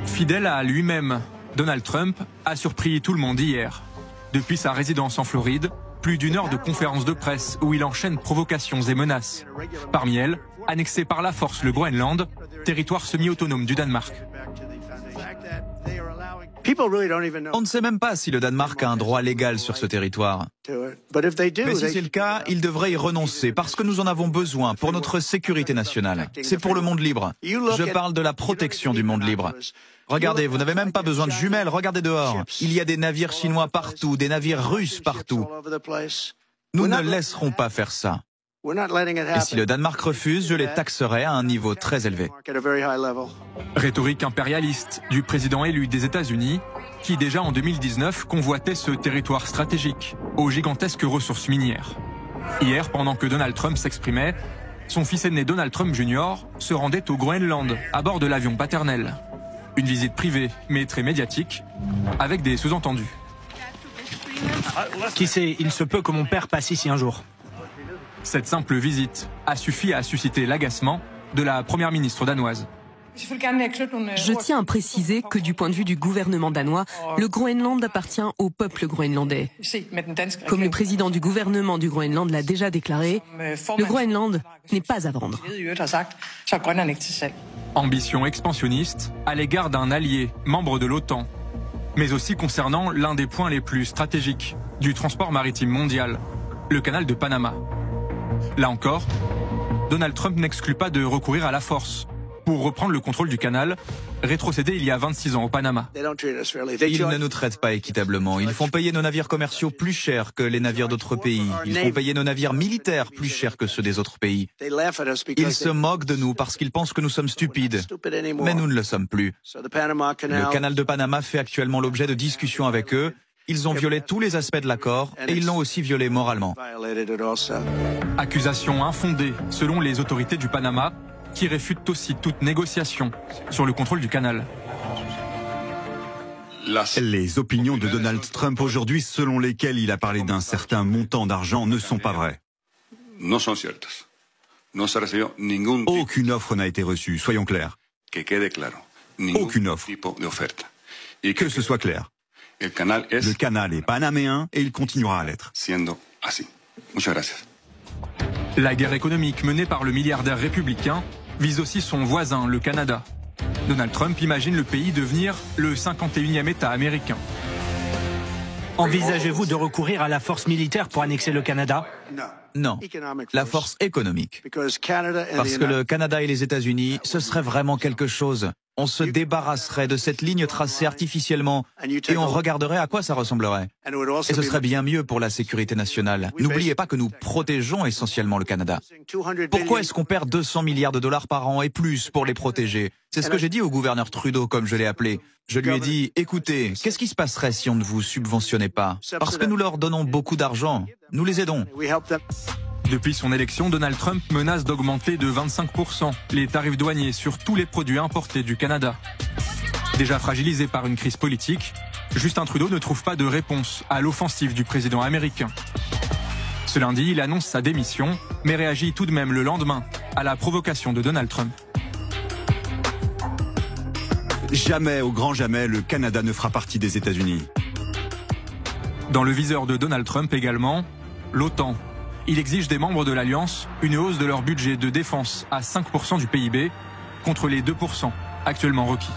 Fidèle à lui-même, Donald Trump a surpris tout le monde hier. Depuis sa résidence en Floride, plus d'une heure de conférences de presse où il enchaîne provocations et menaces. Parmi elles, annexé par la force le Groenland, territoire semi-autonome du Danemark. On ne sait même pas si le Danemark a un droit légal sur ce territoire. Mais si c'est le cas, il devrait y renoncer parce que nous en avons besoin pour notre sécurité nationale. C'est pour le monde libre. Je parle de la protection du monde libre. Regardez, vous n'avez même pas besoin de jumelles, regardez dehors. Il y a des navires chinois partout, des navires russes partout. Nous ne laisserons pas faire ça. Et si le Danemark refuse, je les taxerai à un niveau très élevé. Rhétorique impérialiste du président élu des États-Unis, qui déjà en 2019 convoitait ce territoire stratégique aux gigantesques ressources minières. Hier, pendant que Donald Trump s'exprimait, son fils aîné Donald Trump Jr. se rendait au Groenland à bord de l'avion paternel. Une visite privée, mais très médiatique, avec des sous-entendus. Qui sait, il se peut que mon père passe ici un jour. Cette simple visite a suffi à susciter l'agacement de la première ministre danoise. Je tiens à préciser que du point de vue du gouvernement danois, le Groenland appartient au peuple groenlandais. Comme le président du gouvernement du Groenland l'a déjà déclaré, le Groenland n'est pas à vendre. Ambition expansionniste à l'égard d'un allié, membre de l'OTAN, mais aussi concernant l'un des points les plus stratégiques du transport maritime mondial, le canal de Panama. Là encore, Donald Trump n'exclut pas de recourir à la force pour reprendre le contrôle du canal, rétrocédé il y a 26 ans au Panama. Ils ne nous traitent pas équitablement. Ils font payer nos navires commerciaux plus cher que les navires d'autres pays. Ils font payer nos navires militaires plus cher que ceux des autres pays. Ils se moquent de nous parce qu'ils pensent que nous sommes stupides. Mais nous ne le sommes plus. Le canal de Panama fait actuellement l'objet de discussions avec eux. Ils ont violé tous les aspects de l'accord et ils l'ont aussi violé moralement. Accusation infondée selon les autorités du Panama, qui réfutent aussi toute négociation sur le contrôle du canal. Les opinions de Donald Trump aujourd'hui, selon lesquelles il a parlé d'un certain montant d'argent, ne sont pas vraies. Aucune offre n'a été reçue, soyons clairs. Aucune offre. Que ce soit clair. Le canal est panaméen et il continuera à l'être. La guerre économique menée par le milliardaire républicain vise aussi son voisin, le Canada. Donald Trump imagine le pays devenir le 51e État américain. Envisagez-vous de recourir à la force militaire pour annexer le Canada ? Non, la force économique. Parce que le Canada et les États-Unis, ce serait vraiment quelque chose. On se débarrasserait de cette ligne tracée artificiellement et on regarderait à quoi ça ressemblerait. Et ce serait bien mieux pour la sécurité nationale. N'oubliez pas que nous protégeons essentiellement le Canada. Pourquoi est-ce qu'on perd 200 milliards de dollars par an et plus pour les protéger? C'est ce que j'ai dit au gouverneur Trudeau, comme je l'ai appelé. Je lui ai dit, écoutez, qu'est-ce qui se passerait si on ne vous subventionnait pas? Parce que nous leur donnons beaucoup d'argent. Nous les aidons. Depuis son élection, Donald Trump menace d'augmenter de 25% les tarifs douaniers sur tous les produits importés du Canada. Déjà fragilisé par une crise politique, Justin Trudeau ne trouve pas de réponse à l'offensive du président américain. Ce lundi, il annonce sa démission, mais réagit tout de même le lendemain à la provocation de Donald Trump. Jamais, au grand jamais, le Canada ne fera partie des États-Unis. Dans le viseur de Donald Trump également, l'OTAN. Il exige des membres de l'Alliance une hausse de leur budget de défense à 5% du PIB, contre les 2% actuellement requis.